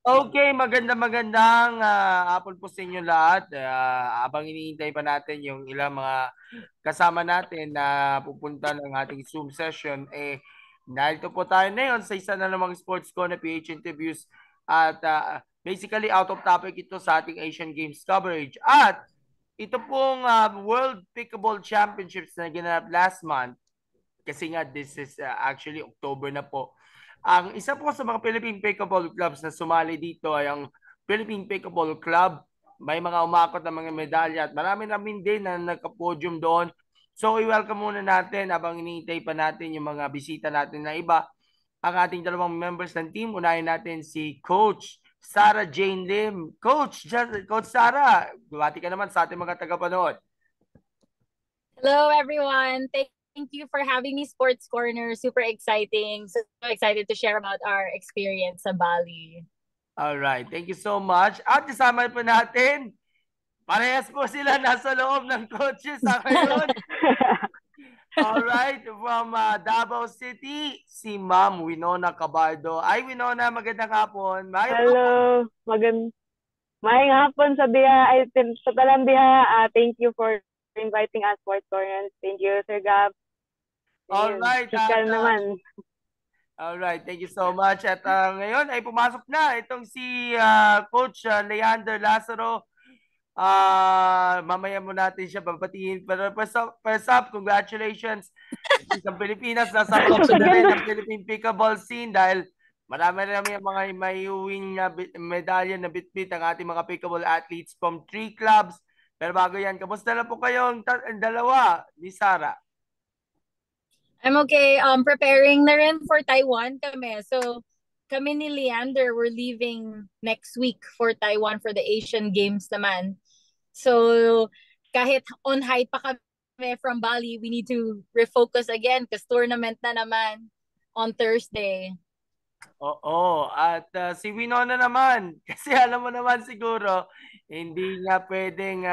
Okay, magandang hapon po sa inyo lahat. Habang iniintay pa natin yung ilang mga kasama natin na pupunta ng ating Zoom session, narito po tayo ngayon sa isa na namang Sports Corner PH interviews at basically out of topic ito sa ating Asian Games coverage. At ito pong World Pickleball Championships na ginanap last month kasi nga this is actually October na po. Ang isa po sa mga Philippine Pickleball Clubs na sumali dito ay ang Philippine Pickleball Club. May mga umakot na mga medalya at marami namin din na nagka-podium doon. So i-welcome muna natin habang iniintay pa natin yung mga bisita natin na iba. Ang ating dalawang members ng team, unahin natin si Coach Sarah Jane Lim. Coach Sarah, bumati ka naman sa ating mga tagapanood. Hello, everyone. Thank you for having me, Sports Corner. Super exciting. So excited to share about our experience sa Bali. Alright, thank you so much. At kasama po natin, parehas po sila nasa loob ng coaches sa ngayon. Alright, from Davao City, si Ma'am Winona Cabardo. Ay, Winona, magandang hapon. Hello, maayong hapon sa sa Talandiha. Thank you for inviting us for Torrance. Thank you, Sir Gab. Ayun, Alright, Shikal naman. alright, thank you so much. At ngayon ay pumasok na itong si Coach Leander Lazaro. Mamaya mo natin siya babatiin. Pero first up, congratulations sa Pilipinas. Nasa top na rin ng Philippine Pickleball scene dahil marami ang mga may uwing na medalya na bitbit ang ating mga pickleball athletes from 3 clubs. Pero bago yan, kamusta na po kayong dalawa ni Sarah? I'm okay. Preparing na rin for Taiwan kami. So, kami ni Leander, we're leaving next week for Taiwan for the Asian Games naman. So, kahit on high pa kami from Bali, we need to refocus again kasi tournament na naman on Thursday. Oo, at si Winona naman, kasi alam mo naman siguro, hindi nga pwedeng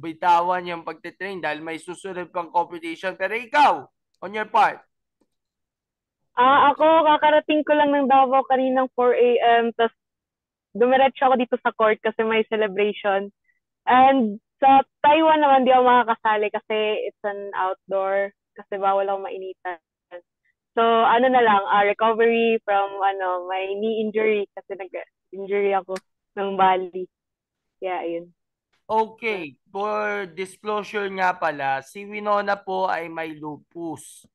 bitawan yung pagtitrain dahil may susunod pang competition. Pero ikaw, on your part? Ako, kakarating ko lang ng Davao kaninang 4 a.m. Tapos, dumiretso ako dito sa court kasi may celebration. And sa Taiwan naman, di ako makakasali kasi it's an outdoor. Kasi bawal ako mainitan. So, ano na lang, recovery from my knee injury kasi nag-injury ako ng Bali. Yeah, ayun. Okay, for disclosure nga pala, si Winona po ay may lupus.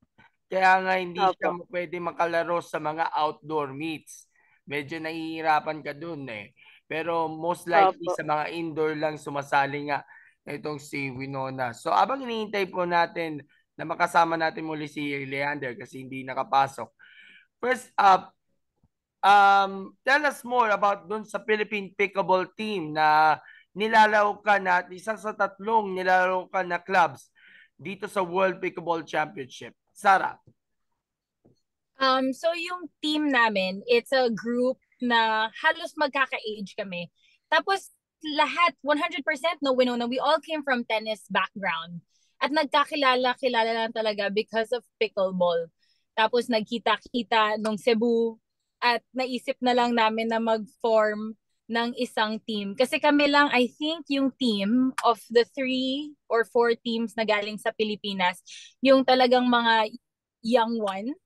Kaya nga hindi siya Opo. pwede makalaro sa mga outdoor meets. Medyo nahihirapan ka dun eh. Pero most likely Opo. sa mga indoor lang sumasali nga itong si Winona. So abang hinihintay po natin na makasama natin muli si Leander kasi hindi nakapasok. First up, tell us more about dun sa Philippine Pickleball team na nilalaro ka na isa sa tatlong nilalaro ka na clubs dito sa World Pickleball Championship. Sarah. So yung team namin, it's a group na halos magkaka-age kami. Tapos lahat, 100% no Winona, we all came from tennis background. At nagkakilala-kilala lang talaga because of pickleball. Tapos nagkita-kita nung Cebu at naisip na lang namin na mag-form ng isang team. Kasi kami lang, I think, yung team of the 3 or 4 teams na galing sa Pilipinas, yung talagang mga young ones,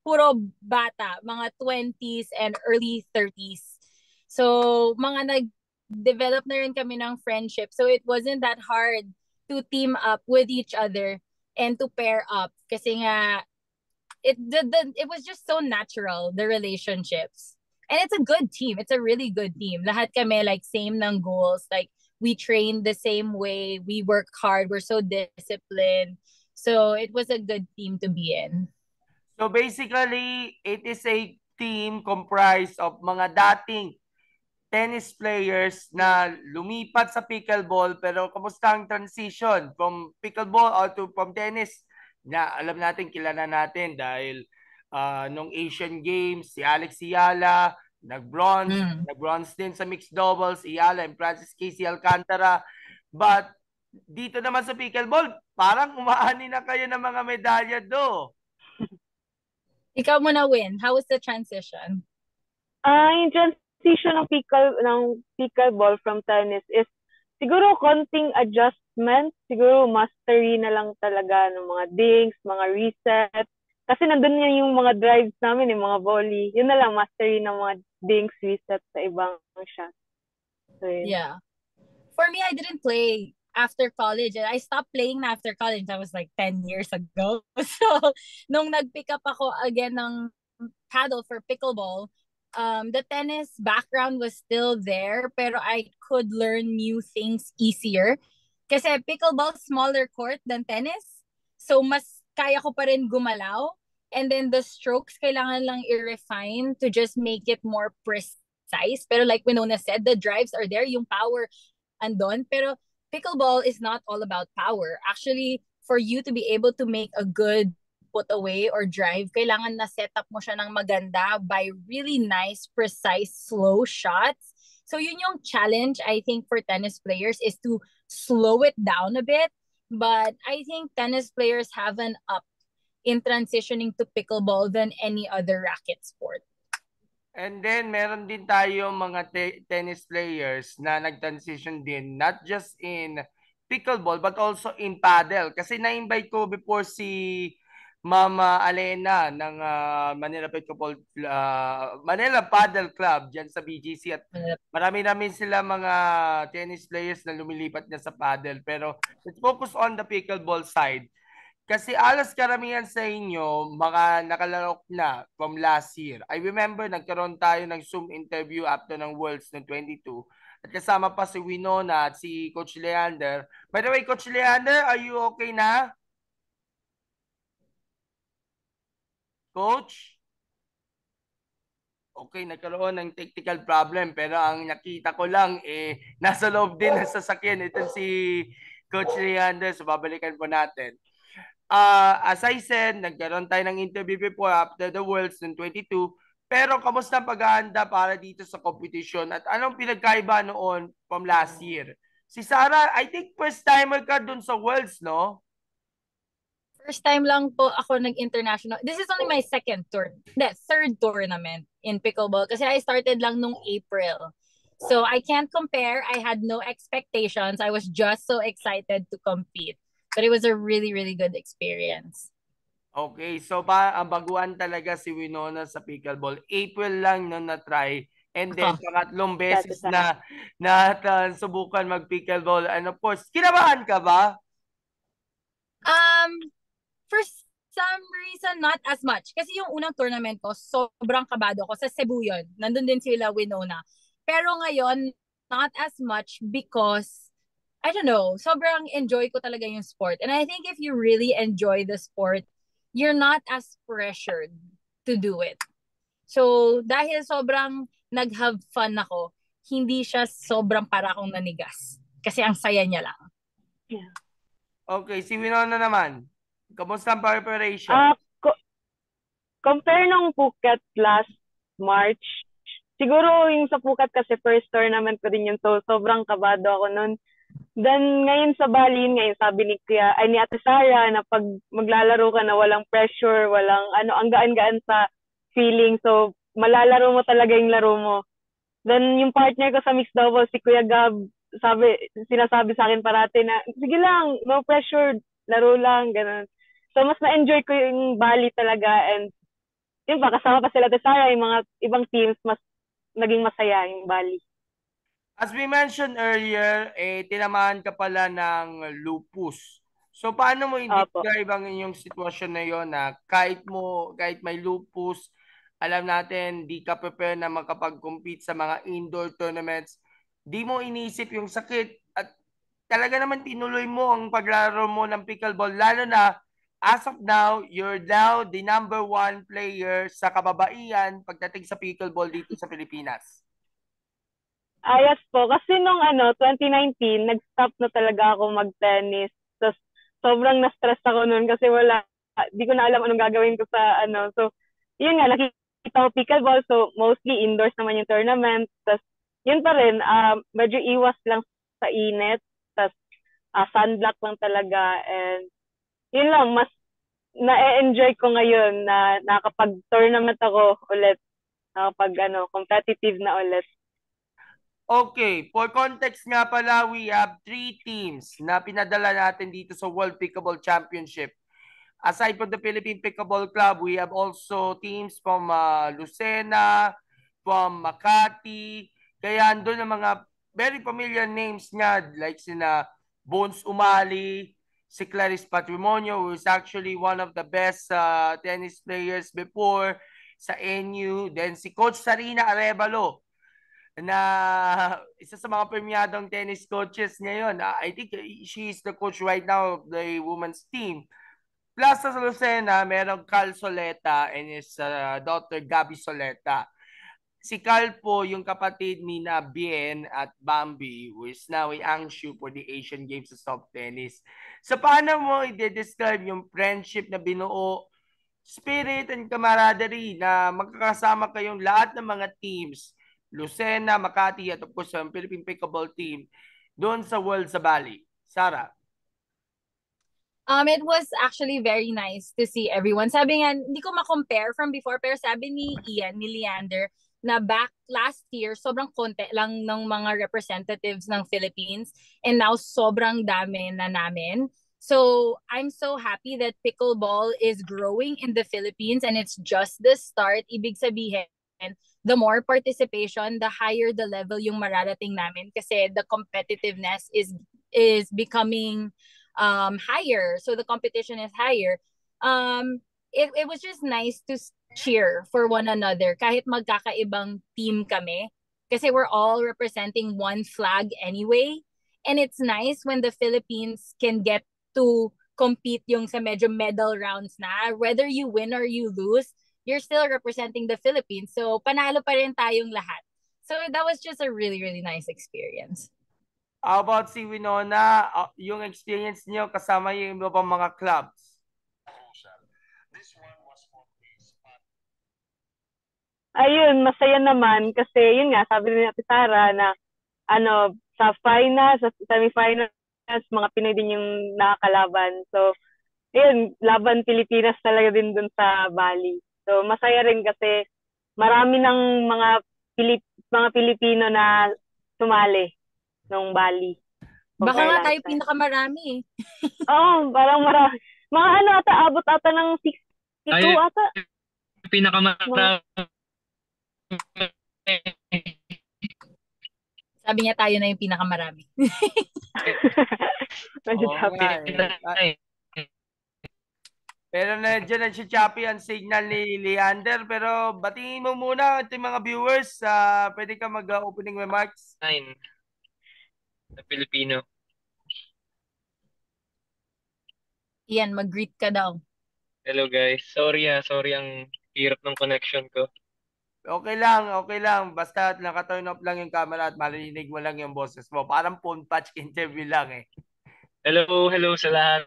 puro bata, mga 20s and early 30s. So, mga nag-develop na rin kami ng friendship. So, it wasn't that hard to team up with each other and to pair up. Kasi nga, it was just so natural, the relationships. And it's a good team. It's a really good team. Lahat kami, like, same ng goals. Like, we train the same way. We work hard. We're so disciplined. So, it was a good team to be in. So basically, it is a team comprised of mga dating tennis players na lumipat sa pickleball pero kamusta ang transition from pickleball or from tennis na alam natin, kilala natin dahil nung Asian Games, si Alex Iala, nag-bronze din sa mixed doubles, Iala and Francis Casey Alcantara. But dito naman sa pickleball, parang umaani na kayo ng mga medalya do. Ikaw muna, Win. How was the transition? Yung transition ng pickleball from tennis is siguro konting adjustment, siguro mastery na lang talaga ng mga dinks, mga reset. Kasi nandun yan yung mga drives namin, yung mga volley. Yun na lang, mastery ng mga dinks, reset sa ibang shot. So, yun. Yeah. For me, I didn't play after college. I stopped playing na after college. That was like 10 years ago. So, nung nag-pick up ako again ng paddle for pickleball, the tennis background was still there, pero I could learn new things easier. Kasi pickleball, smaller court than tennis. So, mas kaya ko pa rin gumalaw. And then the strokes, kailangan lang i-refine to just make it more precise. Pero like Winona said, the drives are there, yung power andon. Pero pickleball is not all about power. Actually, for you to be able to make a good put away or drive, kailangan na set up mo siya ng maganda by really nice, precise, slow shots. So yun yung challenge, I think, for tennis players is to slow it down a bit. But I think tennis players have an up in transitioning to pickleball than any other racket sport. And then, meron din tayo mga tennis players na nag-transition din, not just in pickleball, but also in paddle. Kasi na-invite ko before si Mama Alena ng Manila Paddle Club dyan sa BGC at marami sila mga tennis players na lumilipat na sa paddle. Pero let's focus on the pickleball side. Kasi alas karamihan sa inyo, mga nakalarok na from last year. I remember, nagkaroon tayo ng Zoom interview after ng Worlds ng 22. At kasama pa si Winona at si Coach Leander. By the way, Coach Leander, are you okay na? Coach? Okay, nagkaroon ng technical problem. Pero ang nakita ko lang, nasa loob din ng sasakyan. Ito si Coach Leander. So, babalikan po natin. As I said, nagkaroon tayo ng interview before after the Worlds ng 22. Pero kamusta ang paghahanda para dito sa competition at anong pinagkaiba noon from last year? Si Sarah, I think first timer ka dun sa Worlds, no? First time lang po ako nag-international. This is only my third tournament in pickleball kasi I started lang nung April. So I can't compare. I had no expectations. I was just so excited to compete. But it was a really, really good experience. Okay, so ang baguhan talaga si Winona sa pickleball. April lang nung na-try. And then, pangatlong beses na subukan mag-pickleball. And of course, kinabahan ka ba? For some reason, not as much. Kasi yung unang tournament ko, sobrang kabado ko. Sa Cebu yun. Nandun din sila Winona. Pero ngayon, not as much because, I don't know, sobrang enjoy ko talaga yung sport. And I think if you really enjoy the sport, you're not as pressured to do it. So, dahil sobrang nag-have fun ako, hindi siya sobrang para akong nanigas. Kasi ang saya niya lang. Yeah. Okay, si Winona naman. Kamusta ang preparation? Compare nung Phuket last March, siguro yung sa Phuket kasi first tournament ko din yun, so sobrang kabado ako nun. Then ngayon sa Bali, ngayon sabi ni Ate Sarah na pag maglalaro ka na walang pressure, walang ang gaan-gaan sa feeling, so malalaro mo talaga yung laro mo. Then yung partner ko sa mixed double, si Kuya Gab, sinasabi sa akin parati na, sige lang, no pressure, laro lang, ganun. So, mas na-enjoy ko yung Bali talaga and yun pa, kasama pa sila Tesara, yung mga ibang teams, mas naging masaya yung Bali. As we mentioned earlier, tinamaan ka pala ng lupus. So, paano mo i-describe ang inyong sitwasyon na yon na kahit may lupus, alam natin, di ka prepare na makapag-compete sa mga indoor tournaments, di mo inisip yung sakit at talaga naman tinuloy mo ang paglaro mo ng pickleball, lalo na as of now, you're now the number 1 player sa kababaihan pagdating sa pickleball dito sa Pilipinas. Yes po. Kasi nung 2019, nag-stop na talaga ako mag-tennis. Tapos, sobrang na-stress ako noon kasi di ko na alam anong gagawin ko sa So, yun nga, nakikita ko pickleball. So, mostly indoors naman yung tournament. Tapos, yun pa rin, medyo iwas lang sa init. Tapos, sunblock lang talaga. And, yun lang, mas na-enjoy ko ngayon na nakapag-tournament ako ulit. nakapag competitive na ulit. Okay, for context nga pala, we have 3 teams na pinadala natin dito sa World Pickleball Championship. Aside from the Philippine Pickleball Club, we have also teams from Lucena, from Makati. Kaya andun ang mga very familiar names nga like sina Bones Umali, si Clarice Patrimonio, who is actually one of the best tennis players before sa NU. Then si Coach Sarina Arevalo, na isa sa mga premiadong tennis coaches ngayon. I think she is the coach right now of the women's team. Plus sa Lucena, merong Carl Soleta and his daughter Gabby Soleta. Si Carl po, yung kapatid ni na Bien at Bambi, who is now a Angshu for the Asian Games of Soft Tennis. So paano mo i-describe yung friendship na binuo, spirit and camaraderie na magkakasama kayong lahat ng mga teams, Lucena, Makati, at of course ang Philippine Pickleball Team doon sa World sa Bali? Sarah? It was actually very nice to see everyone. Sabi nga, hindi ko ma-compare from before, pero sabi ni Ian, ni Leander, na back last year, sobrang konti lang ng mga representatives ng Philippines, and now sobrang dami na namin. So I'm so happy that pickleball is growing in the Philippines, and it's just the start. Ibig sabihin, the more participation, the higher the level yung mararating namin, kasi the competitiveness is becoming higher. So the competition is higher. It was just nice to cheer for one another kahit magkakaibang team kami, kasi we're all representing one flag anyway. And it's nice when the Philippines can get to compete yung sa medyo medal rounds na. Whether you win or you lose, you're still representing the Philippines. So panalo pa rin tayong lahat. So that was just a really, really nice experience. How about si Winona, yung experience niyo kasama yung iba pang mga clubs? Ayun, masaya naman kasi yun nga, sabi ni Ate Sara na sa finals, sa semifinals, mga Pinoy din yung nakakalaban. So, ayun, laban Pilipinas talaga din dun sa Bali. So, masaya rin kasi marami ng mga Pilipino na sumali nung Bali. Baka nga tayo pinakamarami eh. Oo, parang marami. Mga abot ata ng 62 ata. Pinakamarami. Sabi niya tayo na yung pinakamarami. Medyo Pero nandiyan na si Chappy ang signal ni Leander. Pero batiin mo muna ito mga viewers. Pwede ka mag-opening remarks. Na Filipino. Ian, mag-greet ka daw. Hello guys. Sorry ang hirap ng connection ko. Okay lang. Basta naka-turn off lang yung camera at marinig mo lang yung boses mo. Parang phone patch interview lang eh. Hello sa lahat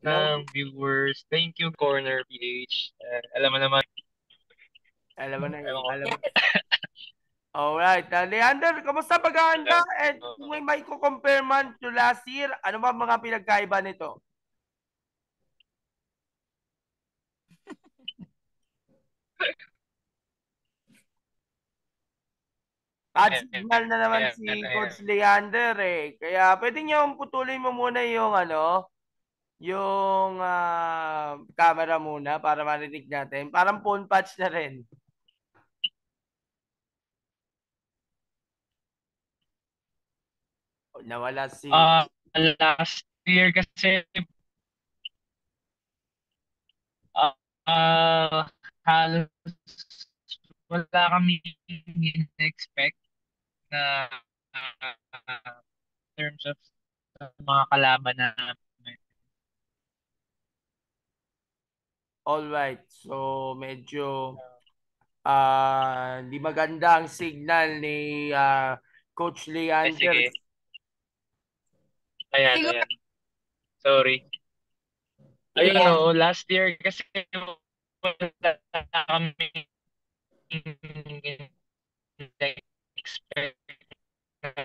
ng viewers. Thank you, Corner PH. Alam mo naman. Alam mo. Alright. Leander, kamusta pag-aanda? And kung may compare man to last year, ano ba mga pinagkaiba nito? At signal na naman si Coach Leander eh. Kaya pwede niyo putulin mo muna yung yung camera muna para marinig natin. Parang phone patch na rin. Nawala si... Last year kasi halos wala kami in-expect na in terms of mga kalaban namin. Alright. So, medyo di maganda ang signal ni Coach Leander. Sige. Ayan. Sorry. Ayun last year kasi wala kami expect na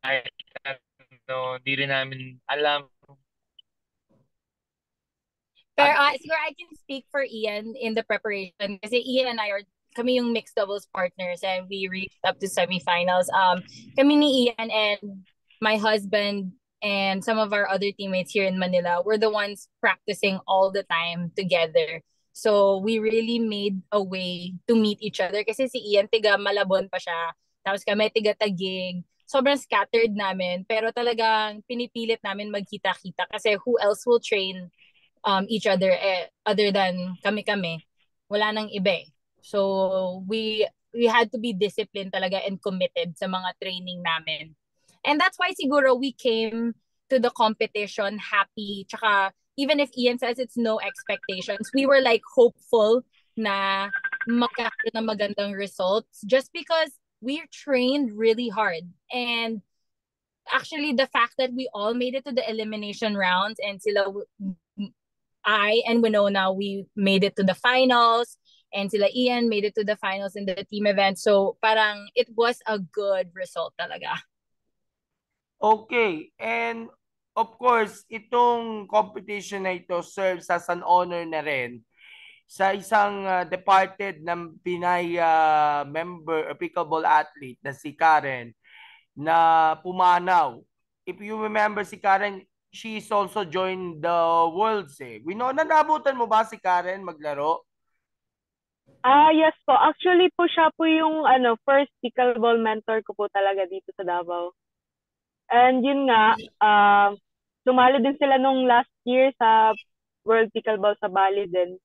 kahit di rin namin alam. Pero siguro I can speak for Ian in the preparation kasi Ian and I are kami yung mixed doubles partners and we reached up to semifinals. Kami ni Ian and my husband and some of our other teammates here in Manila were the ones practicing all the time together. So we really made a way to meet each other kasi si Ian tiga Malabon pa siya. Tapos kami tiga Taguig. Sobrang scattered namin pero talagang pinipilit namin magkita-kita kasi who else will train each other other than kami-kami. Wala nang iba eh. So we had to be disciplined talaga and committed sa mga training namin. And that's why siguro we came to the competition happy. Tsaka even if Ian says it's no expectations, we were like hopeful na magkakaroon ng magandang results just because we trained really hard. And actually the fact that we all made it to the elimination rounds and I and Winona, we made it to the finals and sila Ian made it to the finals in the team event. So parang it was a good result talaga. Okay, and of course, itong competition na ito serves as an honor na rin sa isang departed ng Pinay member, pickleball athlete na si Karen na pumanaw. If you remember si Karen, she is also joined the Worlds eh. Nanabutan mo ba si Karen maglaro? Yes po. Actually po siya po yung first pickleball mentor ko po talaga dito sa Davao. And yun nga, sumali din sila nung last year sa World Pickleball sa Bali din.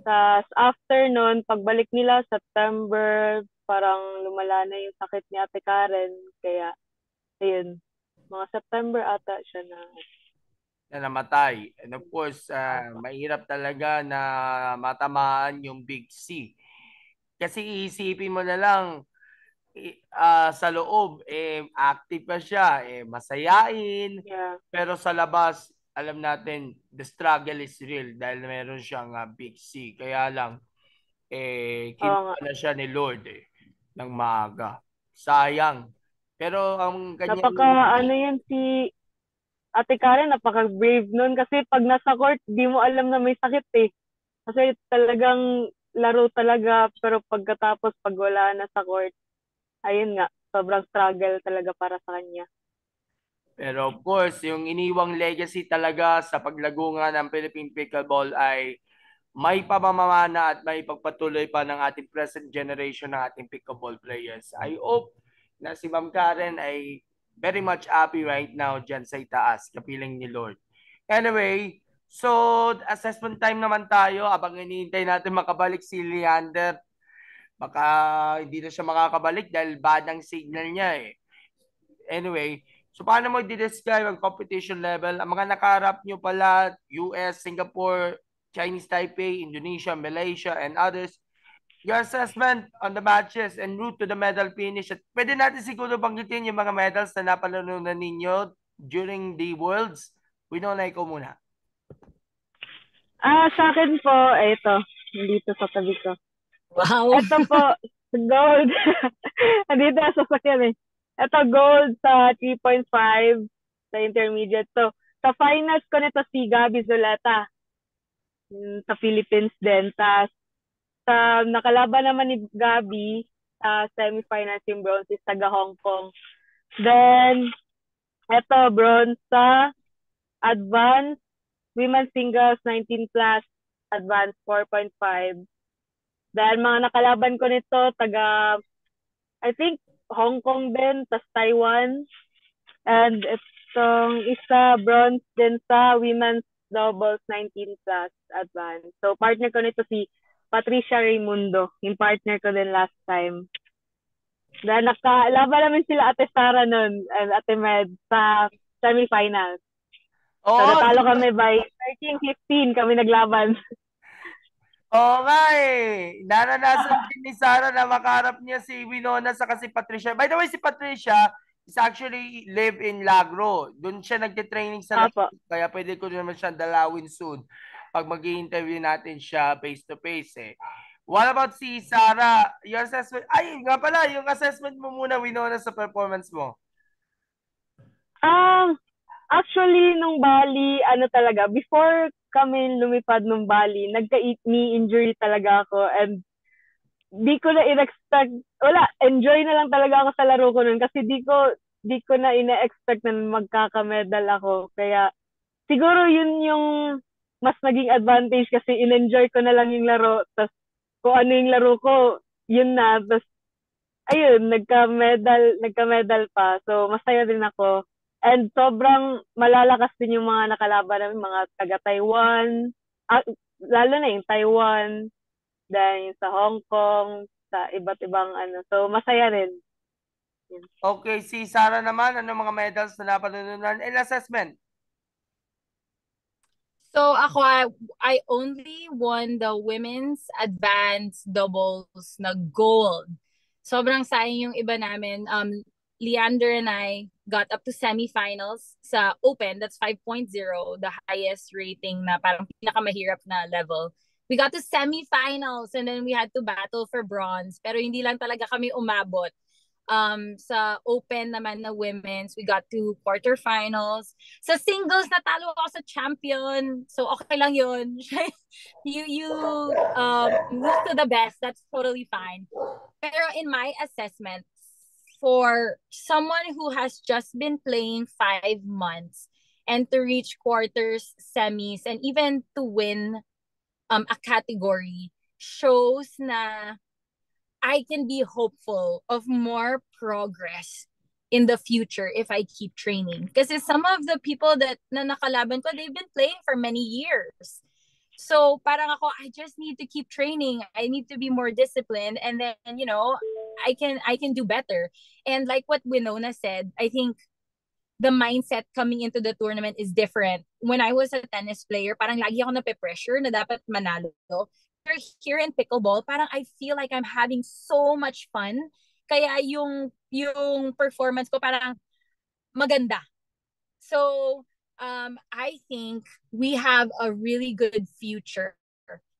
Tapos after nun, pagbalik nila September, parang lumala na yung sakit ni Ate Karen. Kaya, ayun, mga September ata siya na namatay. And of course, mahirap talaga na matamaan yung Big C. Kasi iisipin mo na lang, sa loob, active pa siya, masayain. Yeah. Pero sa labas, alam natin, the struggle is real dahil meron siyang Big C. Kaya lang, kinuha na siya ni Lord ng maaga. Sayang. Pero ang kanyang... Yan si Ate Karen, napaka-brave nun. Kasi pag nasa court, di mo alam na may sakit eh. Kasi talagang laro talaga. Pero pagkatapos, pag wala na sa court, ayun nga, sobrang struggle talaga para sa kanya. Pero of course, yung iniwang legacy talaga sa paglago nga ng Philippine Pickleball ay may pamamana at may pagpatuloy pa ng ating present generation ng ating pickleball players. I hope na si Ma'am Karen ay very much happy right now dyan sa itaas, kapiling ni Lord. Anyway, so assessment time naman tayo habang iniintay natin makabalik si Leander. Baka hindi na siya makakabalik dahil bad ang signal niya eh. Anyway, so paano mo i-describe ang competition level? Ang mga nakaharap nyo pala, US, Singapore, Chinese Taipei, Indonesia, Malaysia, and others. Your assessment on the matches and route to the medal finish. At pwede natin siguro banggitin yung mga medals na napalanunan ninyo during the Worlds. Winona, ikaw muna. Sa akin po, ito. Dito sa tabi ko. Wow. Ito po, gold. Dito sa sakyan eh. Ito, gold sa 3.5 sa intermediate. So, sa finals ko nito si Gabby Zuleta. Sa Philippines din. Sa nakalaban naman ni Gabby sa semifinals yung bronze is taga Hong Kong. Then, ito, bronze sa advanced women's singles 19 plus advanced 4.5. Dahil mga nakalaban ko nito, taga, I think, Hong Kong din, tas Taiwan. And itong isa, bronze din sa women's doubles 19 plus advanced. So, partner ko nito si Patricia Raimundo. Yung partner ko din last time. Dahil nakalaban namin sila Ate Sara nun and Ate Med sa semifinals. So, natalo kami by 13-15 kami naglaban. Oo nga eh. Naranasan din ni Sarah na makaharap niya si Winona sa si Patricia. By the way, si Patricia is actually live in Lagro. Doon siya nagte-training sa Lagro. Kaya pwede ko naman siya dalawin soon pag mag-i-interview natin siya face-to-face eh. What about si Sarah? Your assessment? Ay, nga pala, yung assessment mo muna, Winona, sa performance mo. Actually, nung Bali, talaga, before kami lumipad nung Bali, nagka-knee injury talaga ako. And di ko na in-expect, wala, enjoy na lang talaga ako sa laro ko nun kasi di ko na ina-expect na magkaka-medal ako. Kaya siguro yun yung mas naging advantage kasi in-enjoy ko na lang yung laro. Tapos kung ano yung laro ko, yun na. Tapos ayun, nagka-medal pa. So masaya din ako. And sobrang malalakas din yung mga nakalaban namin, mga taga-Taiwan. Lalo na yung Taiwan, dahil sa Hong Kong, sa iba't ibang ano. So masaya rin. Yun. Okay, si Sarah naman, ano mga medals na napanununan and assessment? So I only won the women's advanced doubles na gold. Sobrang sayang yung iba namin. Leander and I got up to semifinals sa Open. That's 5.0, the highest rating na parang pinakamahirap na level. We got to semifinals and then we had to battle for bronze. Pero hindi lang talaga kami umabot. Sa Open naman na women's, we got to quarterfinals. Sa singles, natalo ako sa champion. So, okay lang yun. you lose to the best. That's totally fine. Pero in my assessment, for someone who has just been playing 5 months and to reach quarters, semis, and even to win a category shows na I can be hopeful of more progress in the future if I keep training. Because some of the people that na nakalaban ko, they've been playing for many years. So parang ako, I just need to keep training. I need to be more disciplined, and then I can do better. And like what Winona said, I think the mindset coming into the tournament is different. When I was a tennis player, parang lagi ako nape-pressure na dapat manalo. Here in pickleball, parang I feel like I'm having so much fun. Kaya yung performance ko parang maganda. So, I think we have a really good future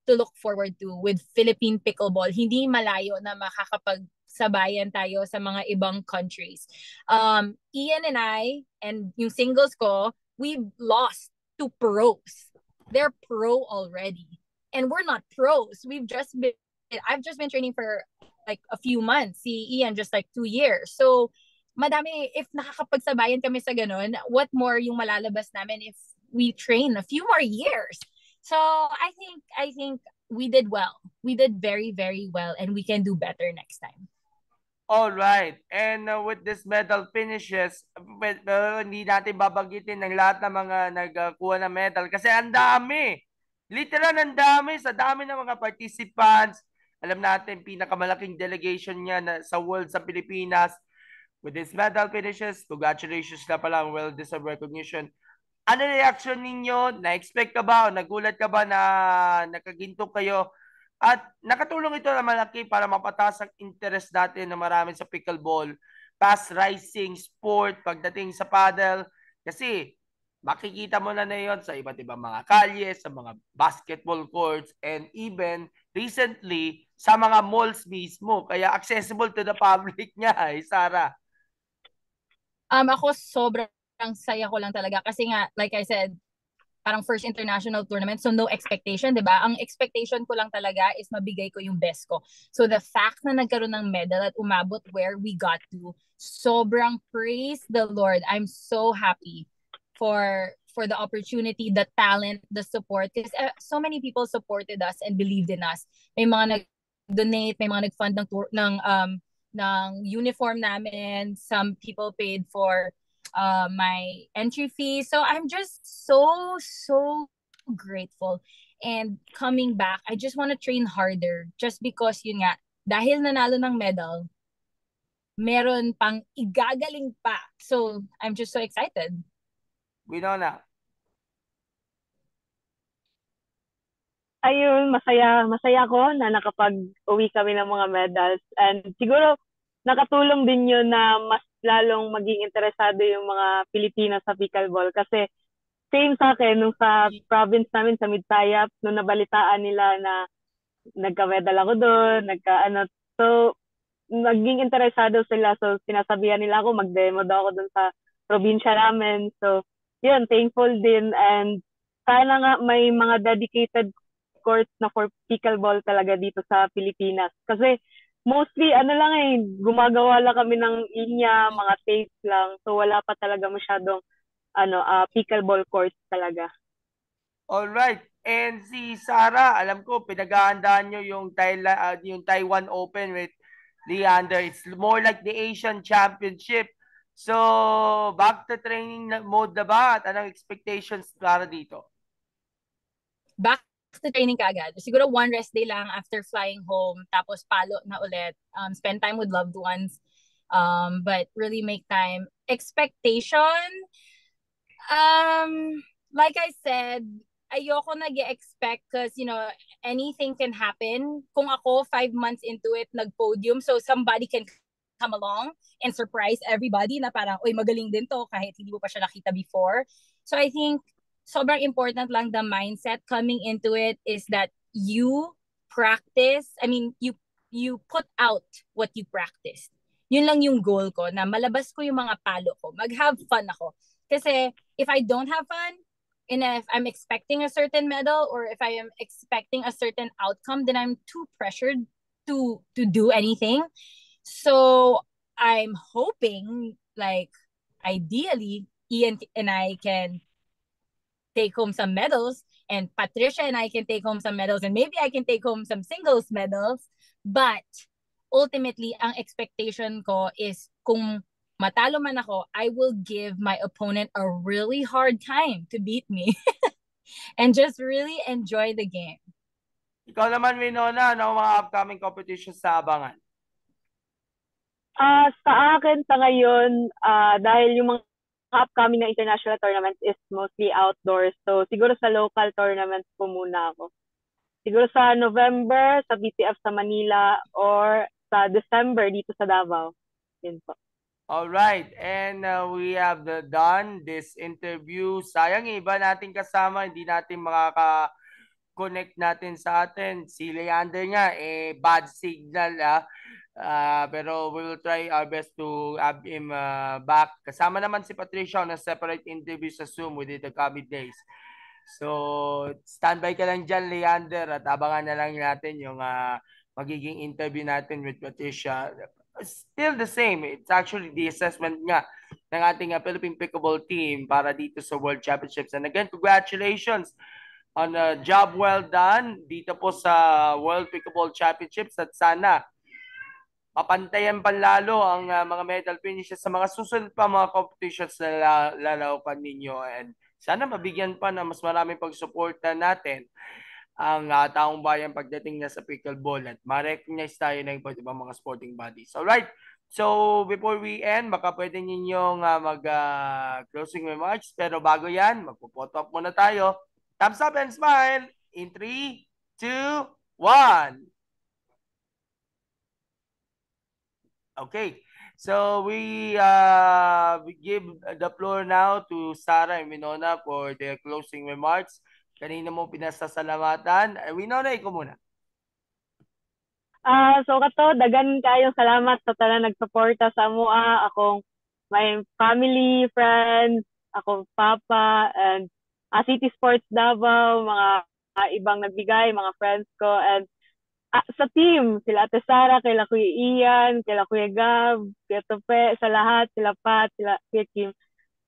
to look forward to with Philippine pickleball. Hindi malayo na makakapagsabayan tayo sa mga ibang countries. Ian and I, and yung singles ko, we've lost to pros. They're pro already. And we're not pros. I've just been training for like a few months. Si Ian just like 2 years. So, madami, if nakakapagsabayan kami sa ganun, what more yung malalabas namin if we train a few more years. So, I think we did well. We did very, very well, and we can do better next time. All right. And with this medal finishes, hindi natin babanggitin ng lahat ng mga nagkuha ng medal kasi ang dami. Literal ang dami sa dami ng mga participants. Alam natin pinakamalaking delegation niya sa world sa Pilipinas. With this medal finishes, congratulations na pala, well-deserved recognition. Ano reaction ninyo? Na-expect ka ba o nagulat ka ba na nakaginto kayo? At nakatulong ito na malaki para mapataas ang interest natin na marami sa pickleball, fast rising sport pagdating sa paddle. Kasi makikita mo na yon sa iba't ibang mga kalye, sa mga basketball courts, and even recently sa mga malls mismo. Kaya accessible to the public niya, Sarah. Ako sobrang saya ko lang talaga kasi nga, like I said, parang first international tournament, so no expectation, di ba? Ang expectation ko lang talaga is mabigay ko yung best ko. So the fact na nagkaroon ng medal at umabot where we got to, sobrang praise the Lord. I'm so happy for the opportunity, the talent, the support. Because so many people supported us and believed in us. May mga nag-donate, may mga nag-fund ng uniform namin. Some people paid for my entry fee. So I'm just so grateful. And coming back, I just want to train harder just because yun nga, dahil nanalo ng medal, meron pang igagaling pa. So I'm just so excited. Winona. Ayun, masaya ako na nakapag-uwi kami ng mga medals. And siguro, nakatulong din yun na mas lalong maging interesado yung mga Pilipino sa pickleball. Kasi same sa akin, nung sa province namin sa Mid-Tayap, nung nabalitaan nila na nagka-medal ako doon, so, naging interesado sila. So, sinasabihan nila ako, mag-demo daw ako doon sa probinsya namin. So, yun, thankful din. And sana nga may mga dedicated courts na for pickleball talaga dito sa Pilipinas. Kasi mostly, gumagawa lang kami ng linya, mga tapes lang. So, wala pa talaga masyadong pickleball courts talaga. Alright. And si Sarah, alam ko, pinag-aandaan nyo yung Taiwan Open with Leander. It's more like the Asian Championship. So, back to training mode na ba? At anong expectations para dito? Back to training kaagad. Siguro one rest day lang after flying home. Tapos palo na ulit. Spend time with loved ones. But really make time. Expectation? Like I said, ayoko nag-expect because, anything can happen. Kung ako, 5 months into it, nag-podium, so somebody can come along and surprise everybody na parang, uy, magaling din to kahit hindi mo pa siya nakita before. So I think sobrang important lang the mindset coming into it is that you practice, you put out what you practice. Yun lang yung goal ko, na malabas ko yung mga palo ko. Mag-have fun ako. Kasi if I don't have fun, and if I'm expecting a certain medal or if I am expecting a certain outcome, then I'm too pressured to do anything. So I'm hoping, like, ideally, Ian and I can take home some medals, and Patricia and I can take home some medals, and maybe I can take home some singles medals. But ultimately, ang expectation ko is kung matalo man ako, I will give my opponent a really hard time to beat me and just really enjoy the game. Ikaw naman, Winona, ano mga upcoming competitions sa abangan? Sa akin sa ngayon, dahil yung mga upcoming na international tournaments is mostly outdoors. So siguro sa local tournaments po muna ako. Siguro sa November, sa BTF sa Manila, or sa December dito sa Davao. Yun po. All right, and we have done this interview. Sayang iba nating kasama, hindi natin makaka-connect natin sa atin. Si Leander nga, bad signal pero we will try our best to have him back. Kasama naman si Patricia on a separate interview sa Zoom within the coming days. So, standby ka lang dyan, Leander, at abangan na lang natin yung magiging interview natin with Patricia. Still the same. It's actually the assessment nga ng ating Philippine Pickleball team para dito sa World Championships. And again, congratulations on a job well done dito po sa World Pickleball Championships, at sana mapantayan panlalo ang mga medal finishes sa mga susunod pa mga competitions na lalaukan ninyo, and sana mabigyan pa na mas maraming pagsuporta natin ang taong bayan pagdating na sa pickleball at ma-recognize tayo ng iba't ibang mga sporting bodies. Alright, so before we end, baka pwede ninyong mag-closing remarks, pero bago yan, magpo-photo up muna tayo. Thumbs up and smile in 3, 2, 1. Okay, so we give the floor now to Sarah and Winona for their closing remarks. Kanina mo pinasasalamatan. Winona, ikaw muna. So kato, dagan kayong salamat sa tanan nagsuporta sa mua. Akong my family, friends, akong papa, and City Sports Davao, mga ibang nagbigay, mga friends ko, and sa team, sila Ate Sara, kila Kuya Ian, kila Kuya Gab, kila Tope, sa lahat, sila Pat, sila Kuya Kim.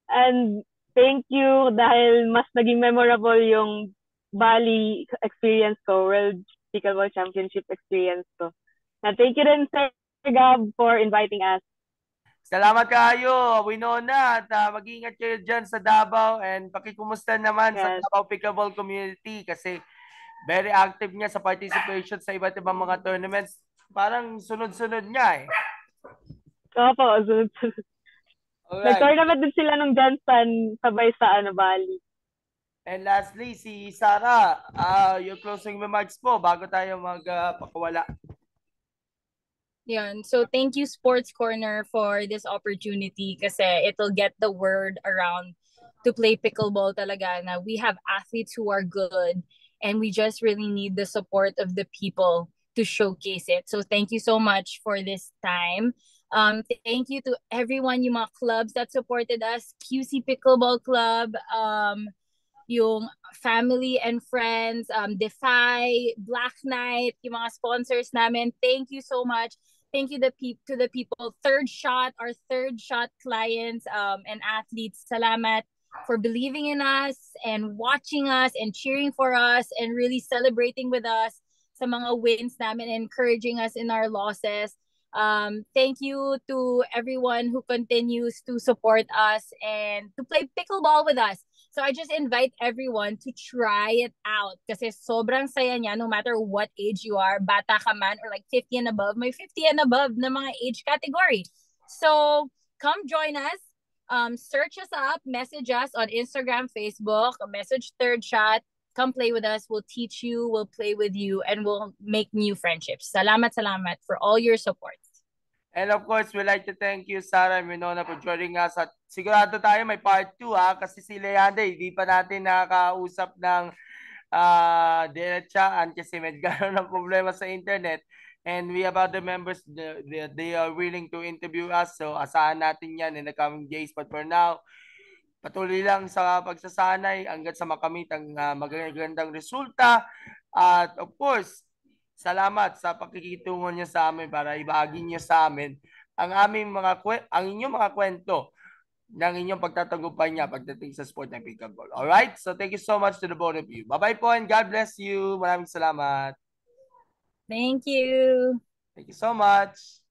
And thank you dahil mas naging memorable yung Bali experience ko, World Pickleball Championship experience ko. And thank you rin, Sir Gab, for inviting us. Salamat kayo, Winona, at mag-iingat kayo dyan sa Davao, and pakikumusta naman sa Davao Pickleball community kasi very active niya sa participation sa iba't ibang mga tournaments. Parang sunod-sunod niya Opo, sunod-sunod. Alright. Nag-tournament din sila nung Johnson sabay sa Bali. And lastly, si Sarah, your closing remarks po bago tayo magpakawala. Yan. So thank you Sports Corner for this opportunity kasi it'll get the word around to play pickleball talaga na we have athletes who are good and we just really need the support of the people to showcase it. So thank you so much for this time. Thank you to everyone, yung mga clubs that supported us, QC Pickleball Club, yung family and friends, Defy, Black Knight, yung mga sponsors namin. Thank you so much. Thank you to the people. Third Shot, our Third Shot clients and athletes. Salamat for believing in us and watching us and cheering for us and really celebrating with us sa mga wins namin and encouraging us in our losses. Thank you to everyone who continues to support us and to play pickleball with us. So I just invite everyone to try it out kasi sobrang saya niya no matter what age you are, bata ka man or like 50 and above, may 50 and above na mga age category. So come join us. Search us up, message us on Instagram, Facebook, message Third Shot. Come play with us. We'll teach you, we'll play with you, and we'll make new friendships. Salamat for all your support. And of course, we'd like to thank you, Sarah and Winona, for joining us. At sigurado tayo may part 2 kasi si Leandre, hindi pa natin nakakausap ng diretsaan kasi medyo ng problema sa internet. And we have other members, they are willing to interview us. So asahan natin yan in the coming days. But for now, patuloy lang sa pagsasanay hanggat sa makamit ang magagandang resulta. At of course, salamat sa pakikitungo niyo sa amin para ibahagi niyo sa amin ang inyong mga kwento ng inyong pagtatagumpay niya pagdating sa sport ng pickleball. Alright? So thank you so much to the both of you. Bye-bye po and God bless you. Maraming salamat. Thank you. Thank you so much.